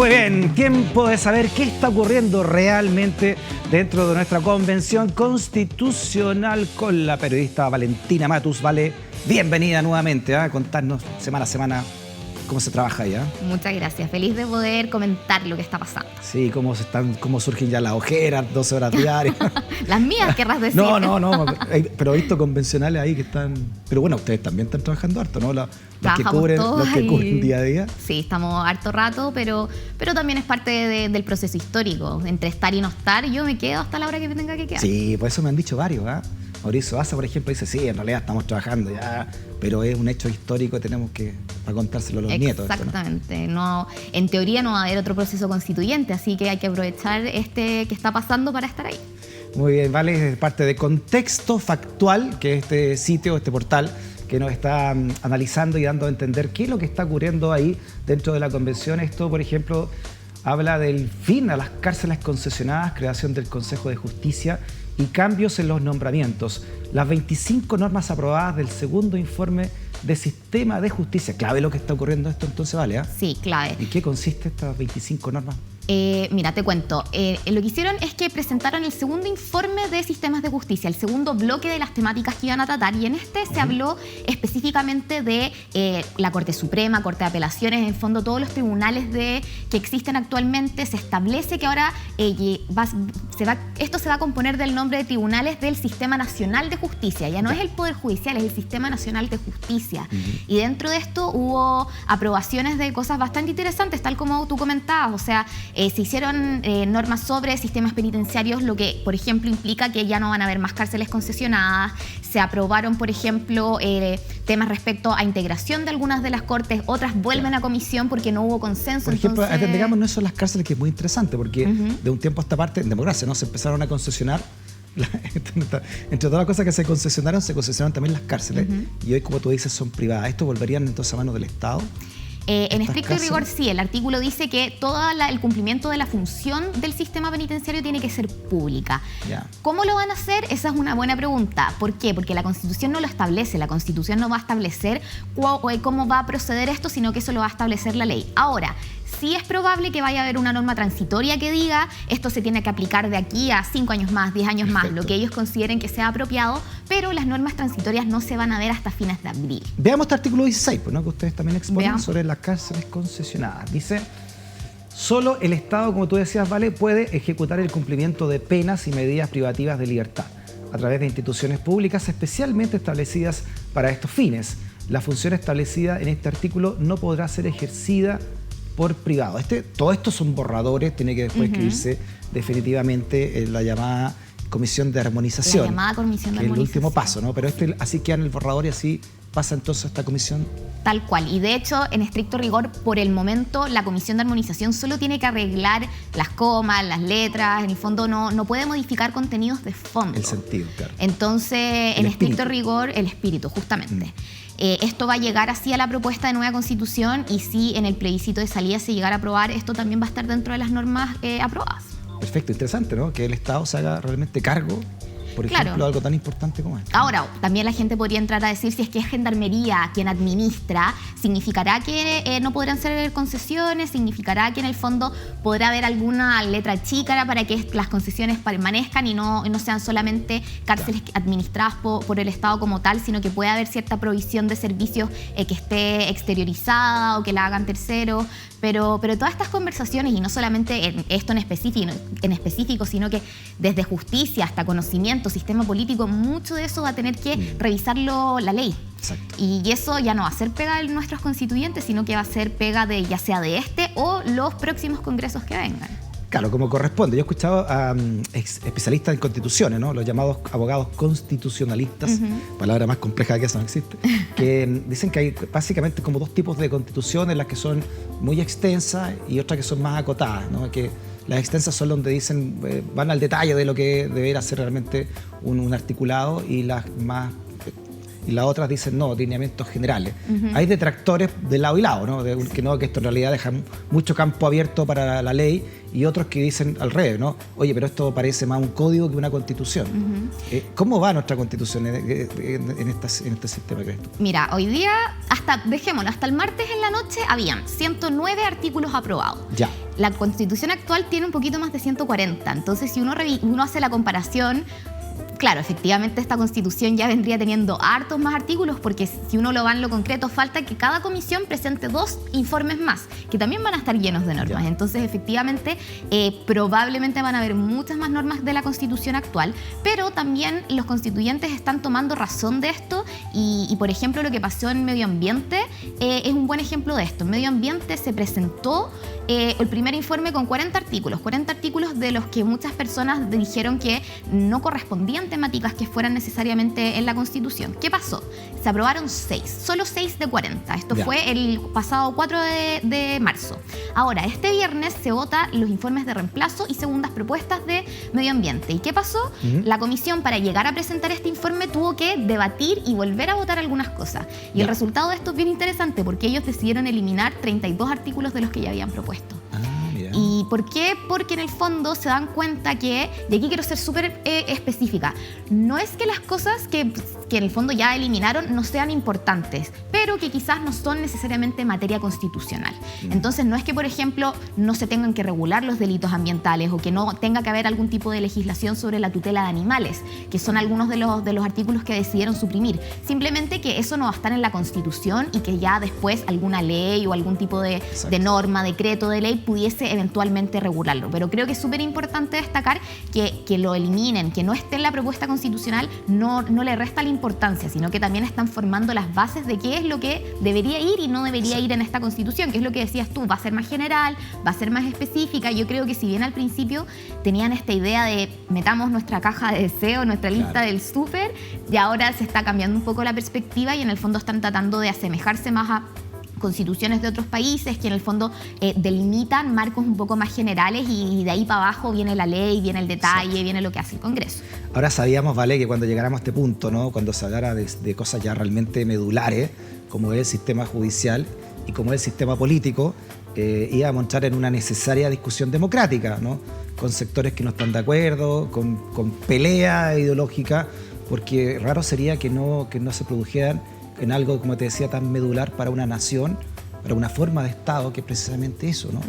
Muy bien, tiempo de saber qué está ocurriendo realmente dentro de nuestra convención constitucional con la periodista Valentina Matus. Vale, bienvenida nuevamente a contarnos semana a semana cómo se trabaja ahí. Muchas gracias, feliz de poder comentar lo que está pasando. Sí, cómo surgen ya las ojeras, 12 horas diarias. Las mías, querrás decir. No, pero he visto convencionales ahí que están... Pero bueno, ustedes también están trabajando harto, ¿no? Los que cubren día a día. Sí, estamos harto rato, pero también es parte del proceso histórico. Entre estar y no estar, yo me quedo hasta la hora que me tenga que quedar. Sí, por eso me han dicho varios, Mauricio Asa, por ejemplo, dice, sí, en realidad estamos trabajando ya, pero es un hecho histórico, tenemos que contárselo a los nietos. Exactamente. No, en teoría no va a haber otro proceso constituyente, así que hay que aprovechar que está pasando para estar ahí. Muy bien, vale, es parte de Contexto Factual, que es este sitio, este portal, que nos está analizando y dando a entender qué es lo que está ocurriendo ahí dentro de la convención. Esto, por ejemplo, habla del fin a las cárceles concesionadas, creación del Consejo de Justicia y cambios en los nombramientos. Las 25 normas aprobadas del segundo informe de Sistema de Justicia. Clave lo que está ocurriendo esto entonces, ¿vale? Sí, clave. ¿Y qué consiste estas 25 normas? Mira, te cuento. Lo que hicieron es que presentaron el segundo informe de sistemas de justicia, el segundo bloque de las temáticas que iban a tratar, y en este se habló específicamente de la Corte Suprema, Corte de Apelaciones, en fondo todos los tribunales que existen actualmente. Se establece que ahora esto se va a componer del nombre de tribunales del Sistema Nacional de Justicia. Ya no es el Poder Judicial, es el Sistema Nacional de Justicia. Y dentro de esto hubo aprobaciones de cosas bastante interesantes, tal como tú comentabas. O sea, se hicieron normas sobre sistemas penitenciarios, lo que, por ejemplo, implica que ya no van a haber más cárceles concesionadas. Se aprobaron, por ejemplo, temas respecto a integración de algunas de las cortes, otras vuelven a comisión porque no hubo consenso. Por ejemplo, digamos, no son las cárceles, que es muy interesante, porque de un tiempo a esta parte, en democracia, ¿no? Se empezaron a concesionar. Entre todas las cosas que se concesionaron también las cárceles. Y hoy, como tú dices, son privadas. ¿Esto volverían entonces a manos del Estado? En estricto rigor, sí. El artículo dice que todo el cumplimiento de la función del sistema penitenciario tiene que ser pública. ¿Cómo lo van a hacer? Esa es una buena pregunta. ¿Por qué? Porque la Constitución no lo establece. La Constitución no va a establecer cómo va a proceder esto, sino que eso lo va a establecer la ley. Ahora, sí es probable que vaya a haber una norma transitoria que diga esto se tiene que aplicar de aquí a 5 años más, 10 años más, lo que ellos consideren que sea apropiado, pero las normas transitorias no se van a ver hasta fines de abril. Veamos este artículo 16, que ustedes también exponen sobre las cárceles concesionadas. Dice, solo el Estado, como tú decías, Vale, puede ejecutar el cumplimiento de penas y medidas privativas de libertad a través de instituciones públicas especialmente establecidas para estos fines. La función establecida en este artículo no podrá ser ejercida por privado. Todo esto son borradores, tiene que después escribirse definitivamente en la llamada Comisión de Armonización. La llamada Comisión de Armonización. Que es el último paso, ¿no? Pero así queda en el borrador y así pasa entonces a esta comisión. Tal cual. Y de hecho, en estricto rigor, por el momento, la Comisión de Armonización solo tiene que arreglar las comas, las letras. En el fondo no puede modificar contenidos de fondo. El sentido, claro. Entonces, en estricto rigor, el espíritu, justamente. Esto va a llegar así a la propuesta de nueva Constitución, y si en el plebiscito de salida se llegara a aprobar, esto también va a estar dentro de las normas aprobadas. Perfecto, interesante, ¿no? Que el Estado se haga realmente cargo, por ejemplo, algo tan importante como esto. Ahora, también la gente podría entrar a decir, si es que es Gendarmería quien administra, ¿significará que no podrán ser concesiones? ¿Significará que en el fondo podrá haber alguna letra chica para que las concesiones permanezcan y no sean solamente cárceles administradas por el Estado como tal, sino que pueda haber cierta provisión de servicios que esté exteriorizada o que la hagan terceros? Pero todas estas conversaciones, y no solamente esto en específico, sino que desde justicia hasta conocimiento, sistema político, mucho de eso va a tener que revisarlo la ley. Exacto. Y eso ya no va a ser pega de nuestros constituyentes, sino que va a ser pega ya sea de este o los próximos congresos que vengan. Claro, como corresponde. Yo he escuchado a especialistas en constituciones, ¿no? Los llamados abogados constitucionalistas, palabra más compleja que esa no existe, que dicen que hay básicamente como dos tipos de constituciones, las que son muy extensas y otras que son más acotadas, ¿no? Que las extensas son donde dicen, van al detalle de lo que debería ser realmente un articulado, y las otras dicen no, lineamientos generales. Hay detractores de lado y lado, ¿no? Que esto en realidad deja mucho campo abierto para la ley, y otros que dicen al revés, ¿no? Oye, pero esto parece más un código que una constitución. ¿Cómo va nuestra constitución en este sistema, crees tú? Mira, hoy día, hasta el martes en la noche, habían 109 artículos aprobados. Ya. la Constitución actual tiene un poquito más de 140. Entonces, si uno hace la comparación, claro, efectivamente esta Constitución ya vendría teniendo hartos más artículos, porque si uno lo va en lo concreto, falta que cada comisión presente 2 informes más, que también van a estar llenos de normas. Entonces, efectivamente, probablemente van a haber muchas más normas de la Constitución actual, pero también los constituyentes están tomando razón de esto y por ejemplo, lo que pasó en medio ambiente es un buen ejemplo de esto. En medio ambiente se presentó el primer informe con 40 artículos de los que muchas personas dijeron que no correspondían temáticas que fueran necesariamente en la Constitución. ¿Qué pasó? Se aprobaron 6, solo 6 de 40. Esto fue el pasado 4 de marzo. Ahora, este viernes se vota los informes de reemplazo y segundas propuestas de medio ambiente. ¿Y qué pasó? La comisión, para llegar a presentar este informe, tuvo que debatir y volver a votar algunas cosas. Y el resultado de esto es bien interesante, porque ellos decidieron eliminar 32 artículos de los que ya habían propuesto. ¿Y por qué? Porque en el fondo se dan cuenta que, y aquí quiero ser súper específica, no es que las cosas que en el fondo ya eliminaron no sean importantes, pero que quizás no son necesariamente materia constitucional. Entonces no es que, por ejemplo, no se tengan que regular los delitos ambientales o que no tenga que haber algún tipo de legislación sobre la tutela de animales, que son algunos de los artículos que decidieron suprimir. Simplemente que eso no va a estar en la Constitución y que ya después alguna ley o algún tipo de norma, decreto de ley pudiese eventualmente regularlo. Pero creo que es súper importante destacar que lo eliminen, que no esté en la propuesta constitucional, no le resta la importancia, sino que también están formando las bases de qué es lo que debería ir y no debería ir en esta Constitución, que es lo que decías tú, va a ser más general, va a ser más específica. Yo creo que si bien al principio tenían esta idea de metamos nuestra caja de deseo, nuestra lista del súper, y ahora se está cambiando un poco la perspectiva y en el fondo están tratando de asemejarse más a constituciones de otros países que en el fondo delimitan marcos un poco más generales y de ahí para abajo viene la ley, viene el detalle, viene lo que hace el Congreso. Ahora sabíamos, Vale, que cuando llegáramos a este punto, ¿no? Cuando se hablara de cosas ya realmente medulares, como es el sistema judicial y como es el sistema político, íbamos a entrar en una necesaria discusión democrática, ¿no? Con sectores que no están de acuerdo, con pelea ideológica, porque raro sería que no se produjeran en algo, como te decía, tan medular para una nación, para una forma de Estado, que es precisamente eso, ¿no?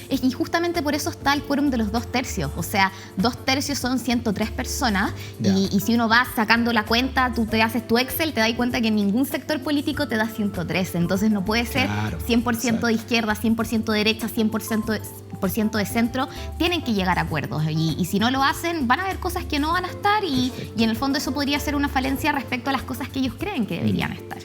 Y justamente por eso está el quórum de los 2/3. O sea, 2/3 son 103 personas y si uno va sacando la cuenta, tú te haces tu Excel, te das cuenta que ningún sector político te da 103. Entonces no puede ser 100% de izquierda, 100% de derecha, 100% de centro. Tienen que llegar a acuerdos y si no lo hacen, van a haber cosas que no van a estar y en el fondo eso podría ser una falencia respecto a las cosas que ellos creen que deberían estar.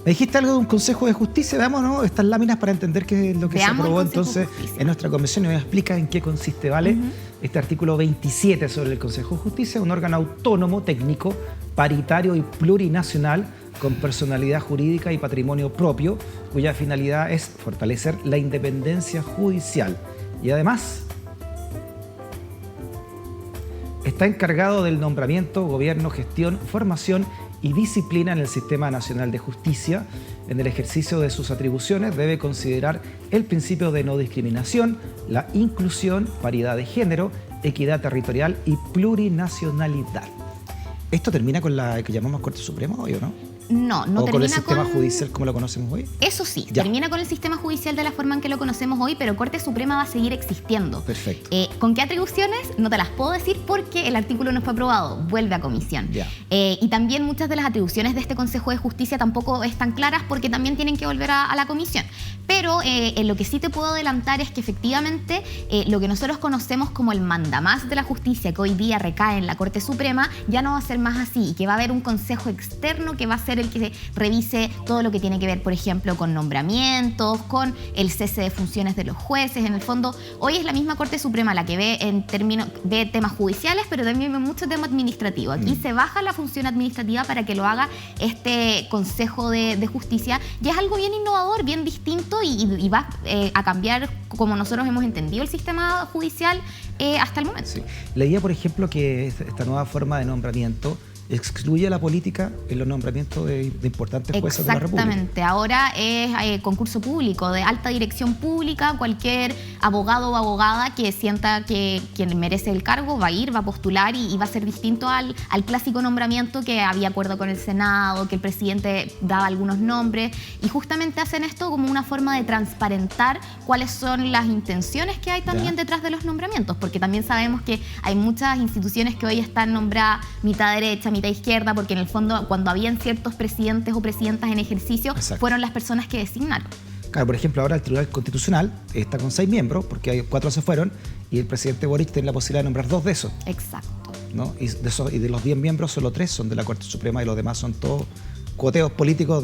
Me dijiste algo de un Consejo de Justicia, veamos, ¿no? Estas láminas para entender qué es lo que se aprobó entonces en nuestra convención y me explica en qué consiste, ¿vale? Este artículo 27 sobre el Consejo de Justicia, un órgano autónomo, técnico, paritario y plurinacional con personalidad jurídica y patrimonio propio, cuya finalidad es fortalecer la independencia judicial y además está encargado del nombramiento, gobierno, gestión, formación y disciplina en el Sistema Nacional de Justicia. En el ejercicio de sus atribuciones debe considerar el principio de no discriminación, la inclusión, paridad de género, equidad territorial y plurinacionalidad. ¿Esto termina con la que llamamos Corte Suprema hoy o no? No ¿O termina con el sistema judicial como lo conocemos hoy? Eso sí, termina con el sistema judicial de la forma en que lo conocemos hoy, pero Corte Suprema va a seguir existiendo. Perfecto. ¿Con qué atribuciones? No te las puedo decir porque el artículo no fue aprobado, vuelve a comisión. Y también muchas de las atribuciones de este Consejo de Justicia tampoco están claras porque también tienen que volver a la comisión. Pero lo que sí te puedo adelantar es que efectivamente lo que nosotros conocemos como el mandamás de la justicia, que hoy día recae en la Corte Suprema, ya no va a ser más así y que va a haber un consejo externo que va a ser el que revise todo lo que tiene que ver, por ejemplo, con nombramientos, con el cese de funciones de los jueces. En el fondo, hoy es la misma Corte Suprema la que ve en términos de temas judiciales, pero también ve mucho tema administrativo. Aquí se baja la función administrativa para que lo haga este Consejo de Justicia y es algo bien innovador, bien distinto y va a cambiar como nosotros hemos entendido el sistema judicial hasta el momento. Sí. Leía, por ejemplo, que esta nueva forma de nombramiento excluye la política en los nombramientos de importantes jueces de la República. Exactamente. Ahora es concurso público, de alta dirección pública. Cualquier abogado o abogada que sienta que quien merece el cargo va a ir, va a postular y va a ser distinto al clásico nombramiento que había acuerdo con el Senado, que el presidente daba algunos nombres. Y justamente hacen esto como una forma de transparentar cuáles son las intenciones que hay también detrás de los nombramientos, porque también sabemos que hay muchas instituciones que hoy están nombradas mitad derecha, mitad izquierda, porque en el fondo cuando habían ciertos presidentes o presidentas en ejercicio, fueron las personas que designaron. Claro, por ejemplo, ahora el Tribunal Constitucional está con 6 miembros, porque 4 se fueron, y el presidente Boric tiene la posibilidad de nombrar 2 de esos. Exacto. ¿No? Y de los 10 miembros, solo 3 son de la Corte Suprema y los demás son todos cuoteos políticos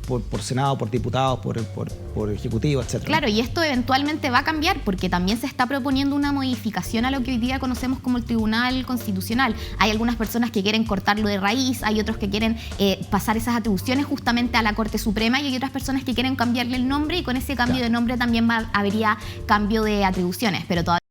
por Senado, por diputados, por Ejecutivo, etc. Claro, y esto eventualmente va a cambiar porque también se está proponiendo una modificación a lo que hoy día conocemos como el Tribunal Constitucional. Hay algunas personas que quieren cortarlo de raíz, hay otros que quieren pasar esas atribuciones justamente a la Corte Suprema y hay otras personas que quieren cambiarle el nombre y con ese cambio de nombre también habría cambio de atribuciones, pero todavía